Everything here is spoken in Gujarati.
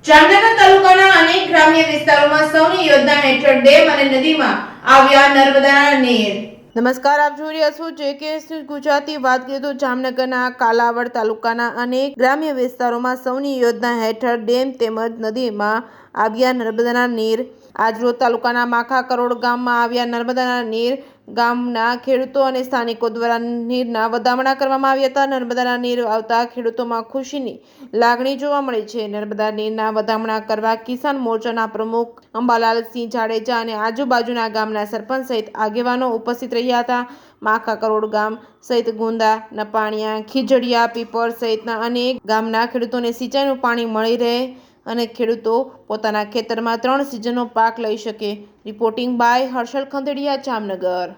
જામનગર તાલુકાના અનેક ગ્રામ્ય વિસ્તારોમાં સૌની યોજના હેઠળ ડેમ અને નદીમાં આવ્યા નર્મદાના નીર। નમસ્કાર, આપ જોઈ રહ્યા છો JKS ન્યૂઝ ગુજરાતી। વાત કરીએ તો જામનગરના કાલાવડ તાલુકાના અનેક ગ્રામ્ય વિસ્તારોમાં સૌની યોજના હેઠળ ડેમ તેમજ નદીમાં આવ્યા નર્મદાના નીર। આજરોજ તાલુકાના માખા કરોડ ગામમાં આવ્યા નર્મદાના નીર। ગામના ખેડૂતો અને સ્થાનિકો દ્વારા નીરના વધામણા કરવામાં આવ્યા હતા। નર્મદાના નીર આવતા ખેડૂતોમાં ખુશીની લાગણી જોવા મળી છે। નર્મદા નીરના વધામણા કરવા કિસાન મોરચાના પ્રમુખ અંબાલાલસિંહ જાડેજા અને આજુબાજુના ગામના સરપંચ સહિત આગેવાનો ઉપસ્થિત રહ્યા હતા। માખા કરોડ ગામ સહિત ગુંદા, નપાણિયા, ખીજડીયા, પીપર સહિતના અનેક ગામના ખેડૂતોને સિંચાઈનું પાણી મળી રહે અને ખેડૂતો પોતાના ખેતરમાં 3 સિઝનનો પાક લઈ શકે। Reporting by Harshal Khandedia, Jamnagar.